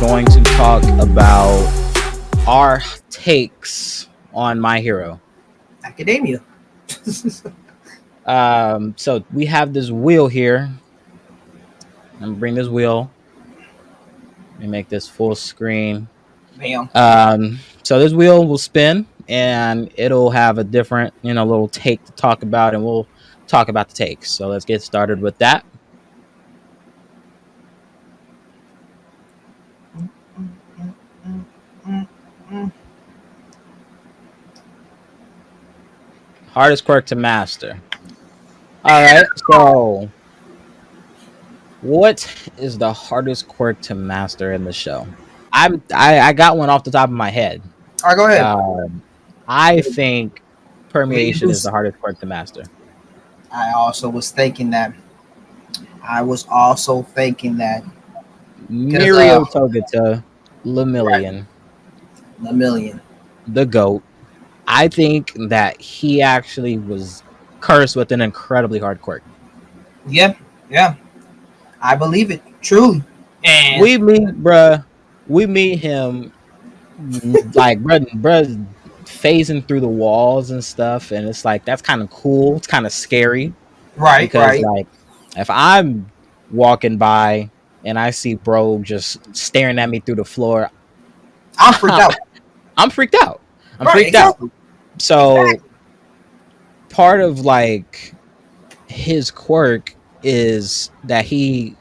going to talk about our takes on My Hero. Academia. So we have this wheel here. I'm gonna bring this wheel and make this full screen. Bam. So this wheel will spin and it'll have a different, little take to talk about, and we'll talk about the takes. So let's get started with that. Hardest quirk to master. All right, so what is the hardest quirk to master in the show? I got one off the top of my head. All right, go ahead. I think permeation is Use. the hardest quirk to master. I also was thinking that. I was also thinking that because Mirio Togata, right, Lemillion, a million. the GOAT. I think that he actually was cursed with an incredibly hard quirk. Yeah, yeah. I believe it truly. And We meet him like bruh phasing through the walls and stuff, and it's like that's kind of cool. It's kind of scary right, because right. like if I'm walking by and I see bro just staring at me through the floor, I'm freaked out. I'm freaked out. I'm Right, freaked out. exactly. So Exactly. part of like his quirk is that he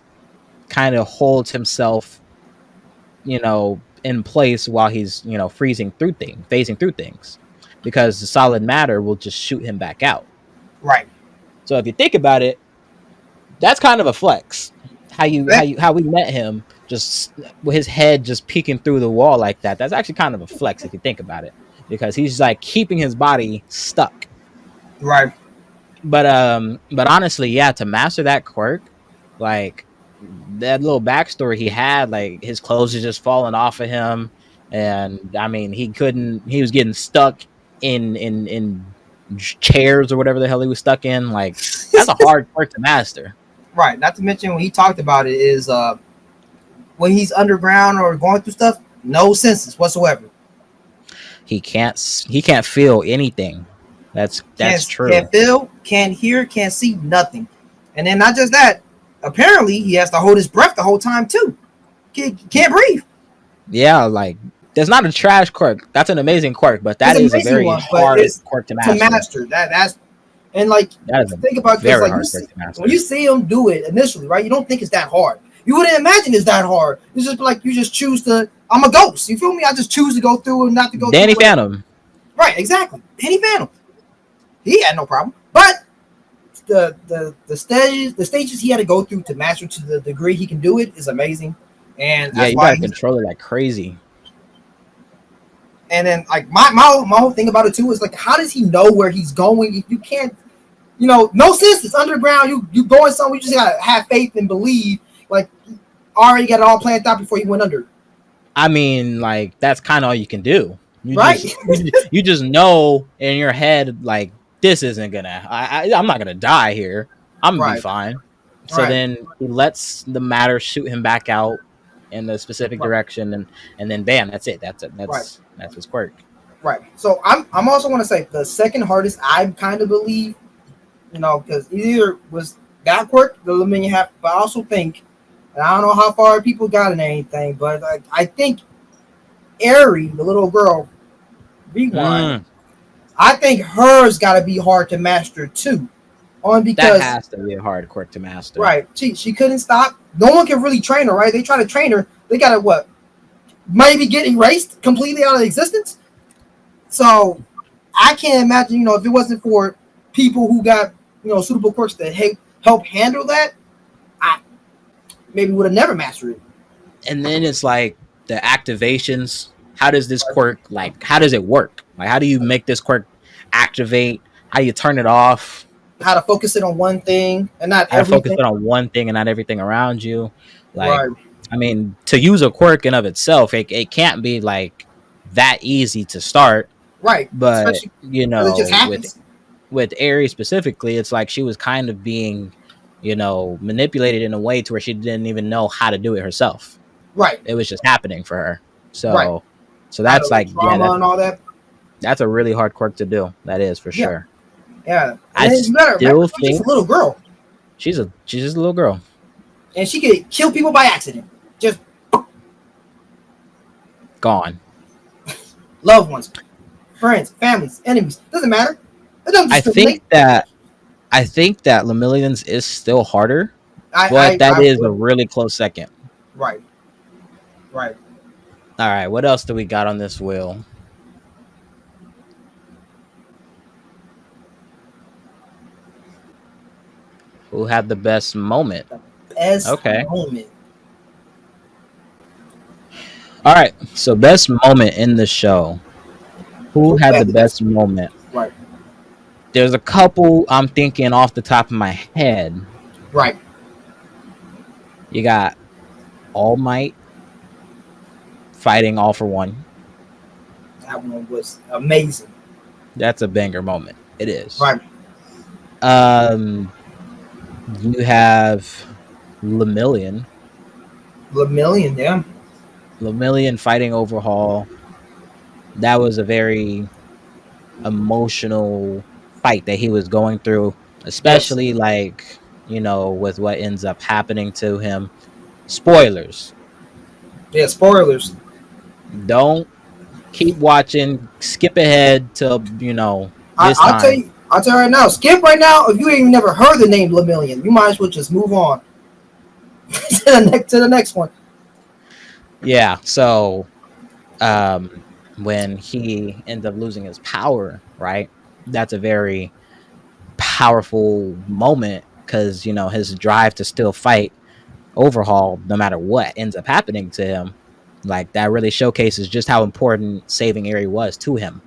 kind of holds himself, in place while he's, phasing through things, because the solid matter will just shoot him back out. Right. So if you think about it, that's kind of a flex. How we met him, just with his head just peeking through the wall like that. That's actually kind of a flex if you think about it, because he's like keeping his body stuck. Right. But honestly, yeah, to master that quirk, like that little backstory he had, like his clothes are just falling off of him, and I mean he was getting stuck in chairs or whatever the hell he was stuck in. Like that's a hard quirk to master. Right. Not to mention when he talked about it is when he's underground or going through stuff, no senses whatsoever. He can't feel anything. That's Can't true. feel, can't hear, can't see nothing. And then not just that, apparently he has to hold his breath the whole time too. Can't breathe. Yeah, like there's not a trash quirk. That's an amazing quirk, but It's that an is a amazing very one, but hard it's quirk to to master. master that's and like That is a think about it, because very like you hard see, quirk to when you master. see him do it initially, right? You don't think it's that hard. You wouldn't imagine it's that hard. It's just like you just choose to. I'm a ghost. You feel me? I just choose to go through and not to go through Danny whatever. Phantom. Right? Exactly. Danny Phantom. He had no problem, but the stages he had to go through to master to the degree he can do it is amazing, and Yeah, that's you why gotta he's. control it like crazy. And then like my whole thing about it too is like, how does he know where he's going if you can't, no sense. It's underground. You going somewhere. You just gotta have faith and believe. Like already got it all planned out before he went under. I mean, like that's kind of all you can do. Right. You just know in your head like this isn't gonna. I'm not gonna die here. I'm gonna be Right. fine. So Right. then he lets the matter shoot him back out in the specific Right. direction, and then bam, that's it. That's it. Right. That's his quirk. Right. So I'm also want to say the second hardest I kind of believe, because either was that quirk the Lemon have, but I also think, and I don't know how far people got in anything, but I think Ari, the little girl, Rewind, Mm, I think hers got to be hard to master too, on that because has to be a hard quirk to master. right, she couldn't stop. No one can really train her, right? They try to train her, they got to what? Maybe get erased completely out of existence. So I can't imagine, if it wasn't for people who got, suitable quirks that help handle that, I maybe would have never mastered it. And then it's like the activations. How does this quirk, like how does it work? Like how do you make this quirk activate? How do you turn it off? How to focus it on one thing and not How to focus everything. it on one thing and not everything around you? Like, Right, I mean, to use a quirk in of itself, it can't be like that easy to start. right. But Especially because it just happens. with Aries specifically, it's like she was kind of being, manipulated in a way to where she didn't even know how to do it herself. Right, It was just happening for her. right. So Out that's of the like, yeah, trauma and all that. that's a really hard quirk to do. That is for Yeah, sure. yeah. And I then you gotta remember, still she's just a think little girl, she's just a little girl. and she could kill people by accident. Just Gone. loved ones, friends, families, enemies. Doesn't matter. It doesn't I think discriminate. that I think that Lemillions is still harder, but I that is a would. really close second. Right, right. All right, what else do we got on this wheel? Who had the best moment? The best Okay. moment. All right. So best moment in the show. Who Who had the had the best? best moment? Right, There's a couple I'm thinking off the top of my head. right. You got All Might fighting All for One. That one was amazing. That's a banger moment. It is. Right, You have Lemillion. Lemillion. Yeah. Lemillion fighting Overhaul. That was a very emotional fight that he was going through, Yes. especially like, with what ends up happening to him. Spoilers. Yeah. Spoilers. Don't keep watching. Skip ahead to, I, this I'll tell time. you. I'll tell you right now. Skip right now. If you ain't never heard the name Lemillion, you might as well just move on to the next one. Yeah. So, when he ends up losing his power, right? That's a very powerful moment because, his drive to still fight Overhaul, no matter what ends up happening to him, like that really showcases just how important saving Eri was to him.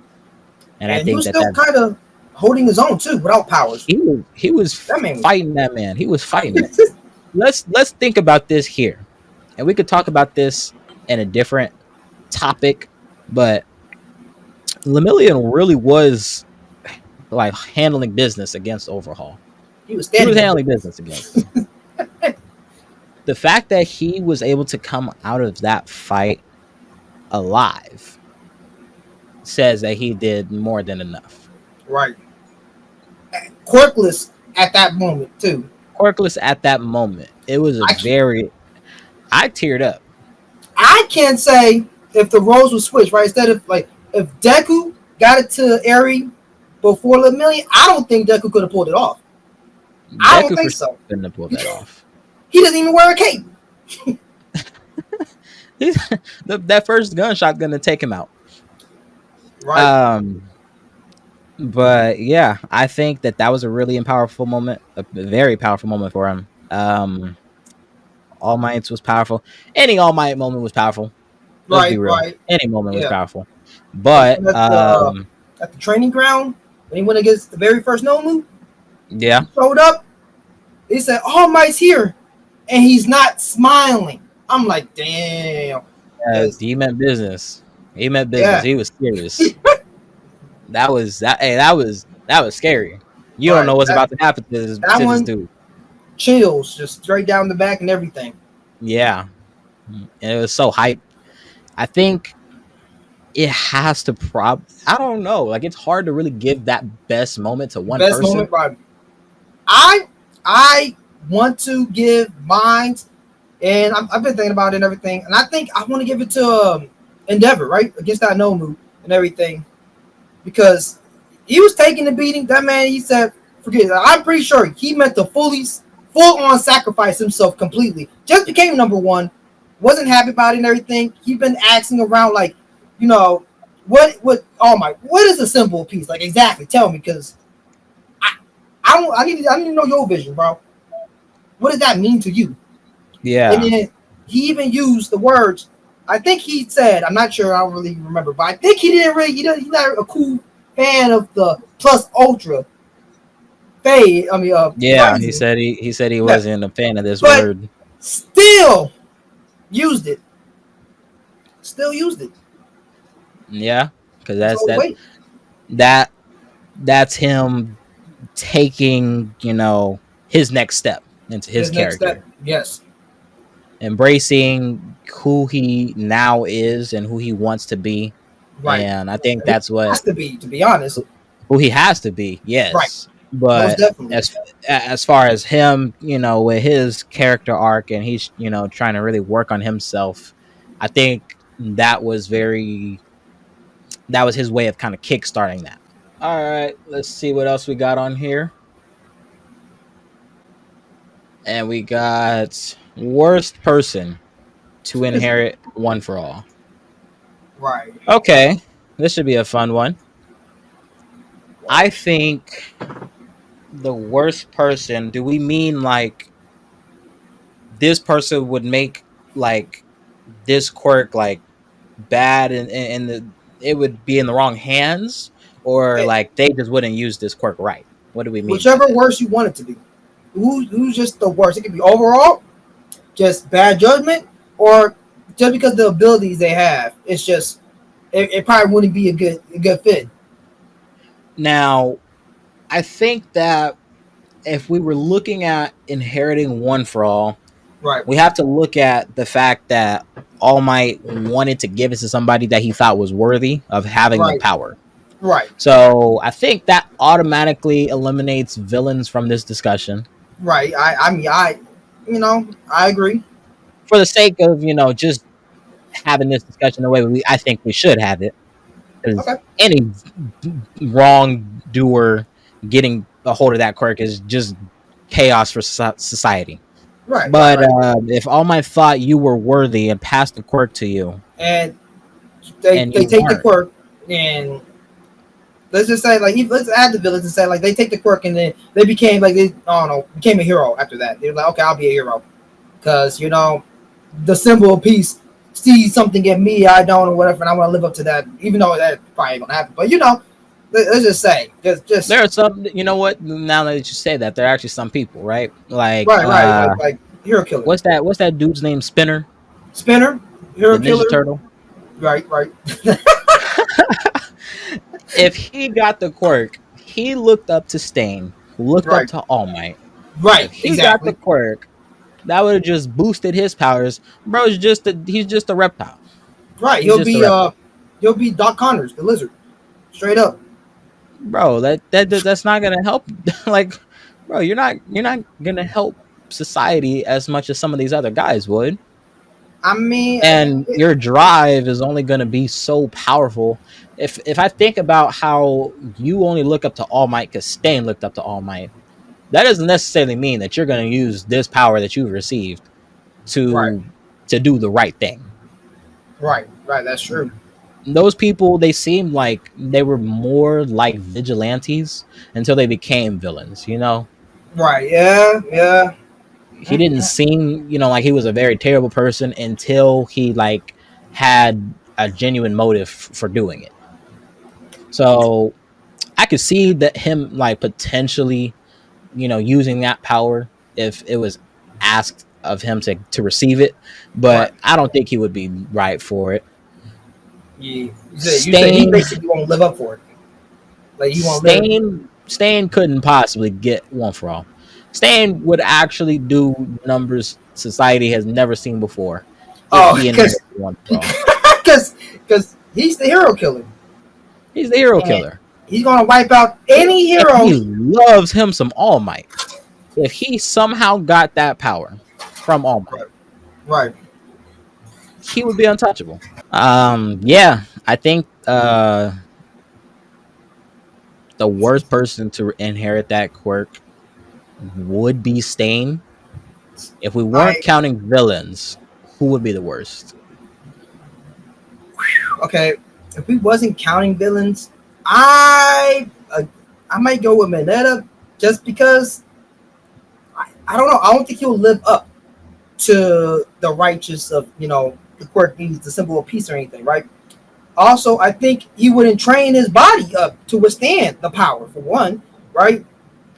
And I And he think was that still kind of holding his own too, without powers. he was That man was. fighting that man. He was fighting it. Let's think about this here, and we could talk about this in a different topic, but Lemillion really was like handling business against Overhaul. He was He was standing on handling business. business against him. The fact that he was able to come out of that fight alive says that he did more than enough. Right. Quirkless at that moment too. Quirkless at that moment, it was a I can't, very. I teared up. I can't say if the roles were switched, right? Instead of like if Deku got it to Eri before Lemillion, I don't think Deku could have pulled it off. I don't Deku for think sure so. couldn't have pulled that off. He doesn't even wear a cape. That first gunshot gonna take him out. Right. Um, but yeah, I think that was a really powerful moment, a very powerful moment for him. All Might's was powerful. Any All Might moment was powerful. Let's be Right. real. Right. Any moment was Yeah. powerful. The But one at the training ground when he went against the very first Nomu, yeah, he showed up. They said, "All Might's here," and he's not smiling. I'm like, damn. Cause he meant business. He meant business. yeah, He was serious. That was that. Hey, that was scary. You don't right. know what's That about to happen to this that to this one dude. chills just straight down the back and everything. Yeah, and it was so hype. I think it has to I don't know. Like it's hard to really give that best moment to The one best person. moment, right? I I want to give mine, and I've been thinking about it and everything, and I think I want to give it to Endeavor, right, against that Nomu and everything, because he was taking the beating. That man, he said, forget it. I'm pretty sure he meant to full on sacrifice himself completely. Just became number one. Wasn't happy about it and everything. He been asking around like, you know, what is a simple piece? Like exactly, tell me, because I need to know your vision, bro. What does that mean to you? And Yeah, then he even used the words. I think he said, I'm not sure, I don't really remember, but I think he didn't really. He's not a cool fan of the plus ultra fade. I mean, yeah. He rising. said he said he Yeah, wasn't a fan of this but word. still used it. Still used it. Yeah, because So wait, that that's him taking his next step into his his next step. character. Yes, embracing who he now is and who he wants to be. Right. And I think Who that's what has to be honest. who he has to be. Right. Yes, Most but definitely. as far as him, with his character arc, and he's trying to really work on himself, I think that was his way of kind of kickstarting that. All right, let's see what else we got on here. And we got worst person to inherit One for All. Right. Okay, this should be a fun one. I think the worst person, do we mean like this person would make like this quirk like bad and it would be in the wrong hands, or Eh, like they just wouldn't use this quirk right? What do we mean by Whichever that? worst you want it to be. Who's just the worst? It could be overall, just bad judgment, or just because the abilities they have. It's just it probably wouldn't be a good fit. Now, I think that if we were looking at inheriting One for All, Right. we have to look at the fact that All Might wanted to give it to somebody that he thought was worthy of having the Right. power. Right. So I think that automatically eliminates villains from this discussion. Right. I mean I agree. For the sake of just having this discussion the way I think we should have it, because Okay. any wrongdoer getting a hold of that quirk is just chaos for society. Right. Right. But Right. if All Might thought you were worthy and passed the quirk to you, And and they you take the weren't, quirk and let's just say like let's add the villains and say like they take the quirk and then they became like they I don't know became a hero after that. They're like okay I'll be a hero because the symbol of peace sees something in me I don't or whatever and I want to live up to that even though that probably ain't gonna happen. But let's just say just there are some. You know what? Now that you say that, there are actually some people, right? Like, right like hero killer what's that dude's name? Spinner, spinner the hero Ninja killer Turtle. right If he got the quirk, he looked up to Stain, who looked up right to All Might. right If he got the exactly quirk, that would have just boosted his powers. Bro, he's just a reptile. right He's just a reptile. he'll be Doc Connors the lizard straight up. Bro, that's not gonna help. Like, bro, you're not gonna help society as much as some of these other guys would. I mean And your drive is only going to be so powerful. If I think about how you only look up to All Might because Stain looked up to All Might, that doesn't necessarily mean that you're going to use this power that you've received right to do the right thing. right that's true. Those people, they seemed like they were more like vigilantes until they became villains. Right. Yeah. He didn't seem like he was a very terrible person until he like had a genuine motive for doing it. So I could see that him like potentially, using that power if it was asked of him to receive it, Right. but I don't think he would be right for it. Yeah. You said he Stain, basically won't live up for it. Like he won't live. Stain couldn't possibly get One for All. Stain would actually do numbers society has never seen before if Oh, he because inherited One for All. because he's the hero killer, He's the hero and killer, he's gonna wipe out any and hero. he loves him some All Might. If he somehow got that power from All Might, Right. Right. he would be untouchable. Yeah, I think the worst person to inherit that quirk would be Stain. If we weren't I counting villains, who would be the worst? okay. If we wasn't counting villains, I uh, I might go with Mineta just because I don't know. I don't think he'll live up to the righteous of the quirk needs the symbol of peace or anything, right? Also, I think he wouldn't train his body up to withstand the power for one, right? Like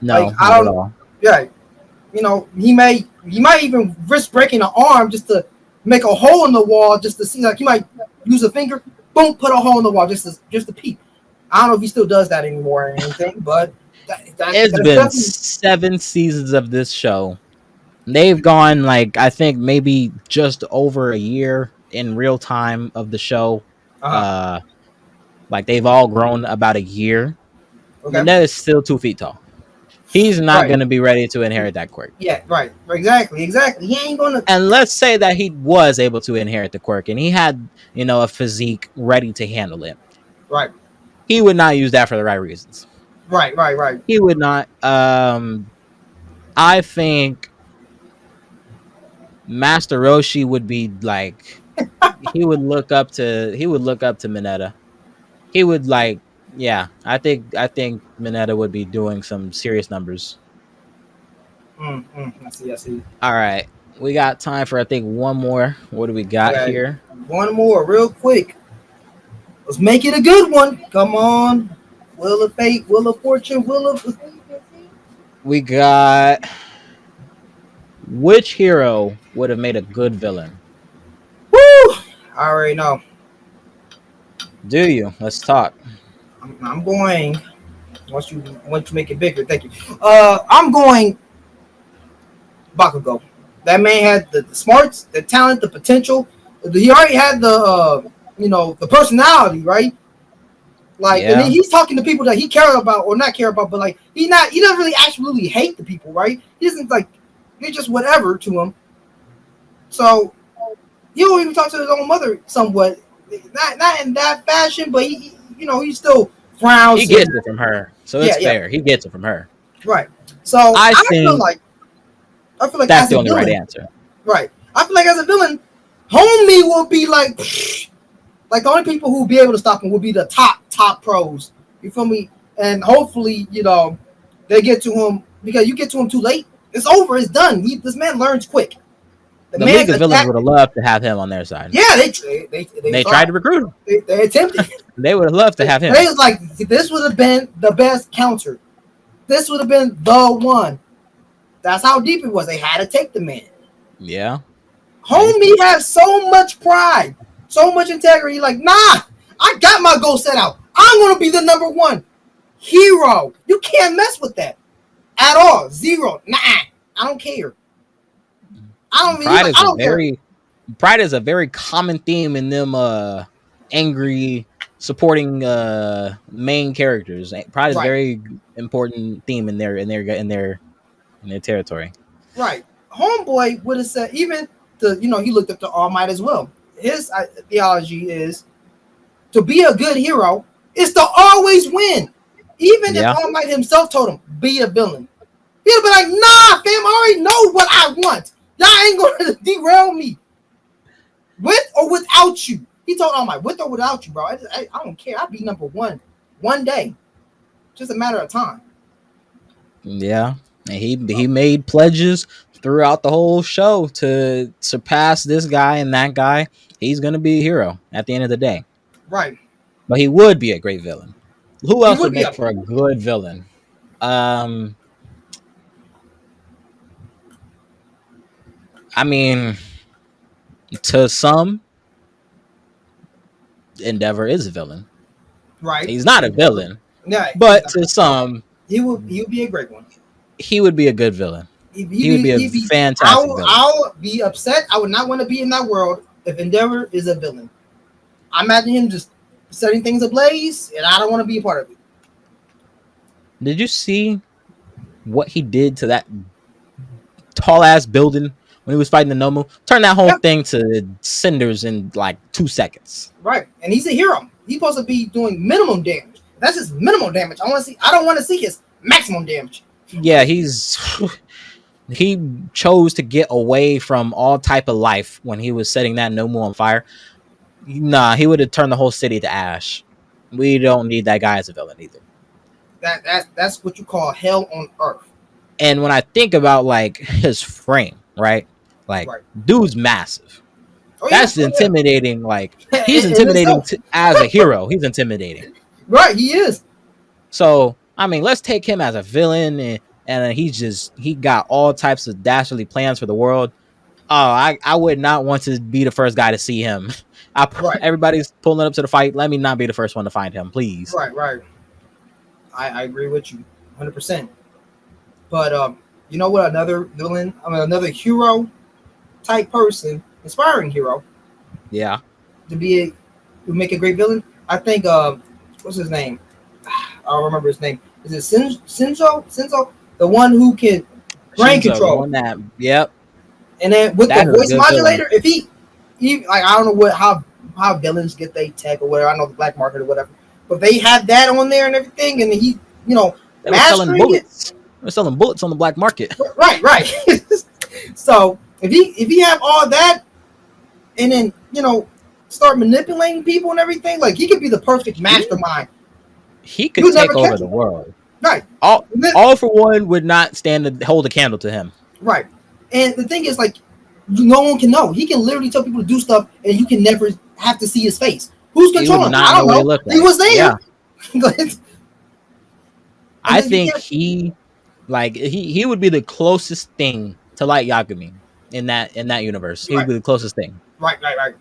No, I not at don't, all. yeah, he might even risk breaking an arm just to make a hole in the wall, just to see. Like he might use a finger, boom, put a hole in the wall just to peep. I don't know if he still does that anymore or anything, but It's that's been definitely 7 seasons of this show, They've gone like I think maybe just over a year in real time of the show. Uh huh. Uh, like they've all grown about a year. Okay. Mineta is still 2 feet tall. He's not Right. going to be ready to inherit that quirk. Yeah. Right. Exactly. Exactly. He ain't gonna. And let's say that he was able to inherit the quirk and he had, a physique ready to handle it. Right. He would not use that for the right reasons. Right. Right. Right. He would not. I think Master Roshi would be like he would look up to Mineta. He would like yeah, I think Mineta would be doing some serious numbers. I see. I see. All right. We got time for I think one more. What do we got Okay. here? One more, real quick. Let's make it a good one. Come on. Will of fate, will of fortune, will of. We got which hero would have made a good villain? Woo! I already know. Do you? Let's talk. I'm going. Once you make it bigger, thank you. I'm going Bakugo. That man had the smarts, the talent, the potential. He already had the personality, right? Like, and then Yeah. he's talking to people that he cares about or not care about, but like he doesn't really actually hate the people, right? He doesn't like they're just whatever to him. So he'll even talk to his own mother somewhat, not in that fashion, but he still He frowns and gets it from her. So yeah, it's yeah, fair. He gets it from her. right. So I I feel think like I feel like that's as the a only right villain, answer. right? I feel like as a villain, homie will be like the only people who will be able to stop him will be the top pros. You feel me? And hopefully, they get to him because you get to him too late. It's over. It's done. This man learns quick. The The man's League of Villains would attack. have loved to have him on their side. Yeah, they They tried tried. to recruit him. They attempted. They would have loved to have They him. was like, this would have been the best counter. This would have been the one. That's how deep it was. They had to take the man. Yeah. He's Homie has so much pride, so much integrity. Like, nah, I got my goal set out. I'm gonna be the number one hero. You can't mess with that at all. Zero. Nah, I don't care. I don't. He's pride like, is I a don't care. very pride is a very common theme in them angry supporting main characters. Pride is a Right, very important theme in their territory. right. Homeboy would have said even he looked up to All Might as well. His theology is to be a good hero is to always win. Even if Yeah. All Might himself told him, be a villain. He'll be like, nah, fam, I already know what I want. Y'all ain't gonna derail me. With or without you. He told All Might, with or without you, bro. I don't care. I'll be number one day. Just a matter of time. Yeah. And he made pledges throughout the whole show to surpass this guy and that guy. He's gonna be a hero at the end of the day. Right. But he would be a great villain. Who He else would would be make up. for a good villain? Um, I mean, to some, Endeavor is a villain. Right. He's not a villain, Yeah, he's but not. to some, He would be a great one. he would be a good villain. He would be a He'd be fantastic villain. I'll be upset. I would not want to be in that world if Endeavor is a villain. I imagine him just setting things ablaze, and I don't want to be a part of it. Did you see what he did to that tall ass building when he was fighting the Nomu? Turn that whole Yeah, thing to cinders in like 2 seconds. right. And he's a hero. He's supposed to be doing minimum damage. That's just minimal damage. I don't want to see his maximum damage. Yeah, he chose to get away from all type of life when he was setting that Nomu on fire. Nah, he would have turned the whole city to ash. We don't need that guy as a villain either. That's what you call hell on earth. And when I think about like his frame, right? Like, Right. dude's massive. Oh yeah. That's Oh yeah. intimidating. Like, he's In intimidating itself. as a hero. He's intimidating. Right. He is. So, I mean, let's take him as a villain, and he got all types of dastardly plans for the world. Oh, I would not want to be the first guy to see him. Right. Everybody's pulling up to the fight. Let me not be the first one to find him, please. Right. Right. I agree with you 100%. But You know what? Another villain, I mean, another hero type person, inspiring hero Yeah. to be a to make a great villain. I think what's his name? I don't remember his name. Is it Shinzo? Shinzo, the one who can brain Shinzo, the control, one that, yep, and then with the that is a voice good villain. modulator, if he like I don't know what how villains get they tech or whatever. I know the black market or whatever, but they have that on there and everything, and he They were selling mastering it. bullets. They were selling bullets on the black market. Right, right. So if he have all that, and then start manipulating people and everything, like he could be the perfect He mastermind. he You could would never take over catch the him. world. Right. All And then, all for one would not stand to hold a candle to him. right. And the thing is, like, no one can know. He can literally tell people to do stuff, and you can never have to see his face. Who's You would controlling him? not I know don't what he know. looked He like. was there. Yeah. And I then you think can't. he would be the closest thing to Light Yagami in that universe. He would Right, be the closest thing. right, right, right,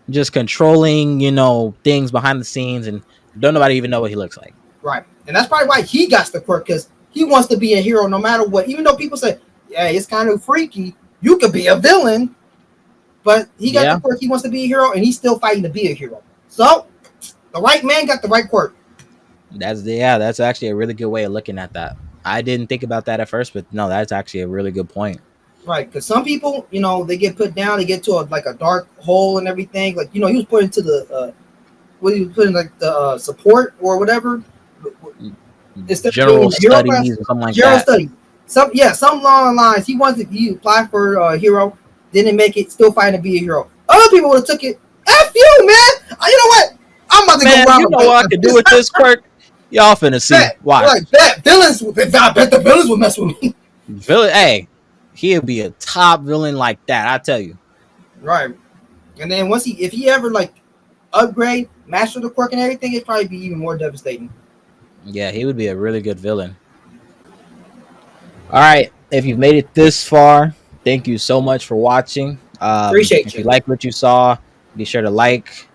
Just controlling, things behind the scenes, and don't nobody even know what he looks like. right. And that's probably why he got the quirk, because he wants to be a hero no matter what. Even though people say, yeah, it's kind of freaky, you could be a villain, but he got the Yeah, quirk. He wants to be a hero, and he's still fighting to be a hero. So the right man got the right quirk. that's actually a really good way of looking at that. I didn't think about that at first, but no, that's actually a really good point. Right, because some people, they get put down, they get to like a dark hole and everything. Like, he was put into the what he was put in, like the support or whatever, instead of being in General the hero class. studies or something like Hero that. study. Some long lines. He applied for hero, didn't make it, still fighting to be a hero. Other people would have took it. F you, man. You know what? I'm about to go Man, rob you know what I could do this with this quirk? Y'all finna see. bet. Watch. Like that villains. I bet the villains would mess with me. Villain, hey, he'll be a top villain like that. I tell you. Right. And then if he ever like upgrade, master the quirk and everything, it'd probably be even more devastating. Yeah, he would be a really good villain. All right, if you've made it this far, thank you so much for watching. Appreciate If you you. like what you saw, be sure to like,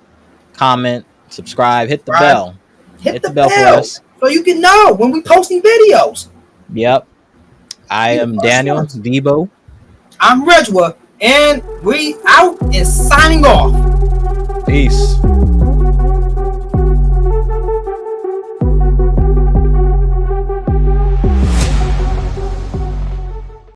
comment, subscribe, hit the Subscribe, bell. hit Hit the the bell for bell us. so you can know when we posting videos. Yep. I Be the am first Daniel ones. Deebo. I'm Reggwh, and we out and signing off. Peace.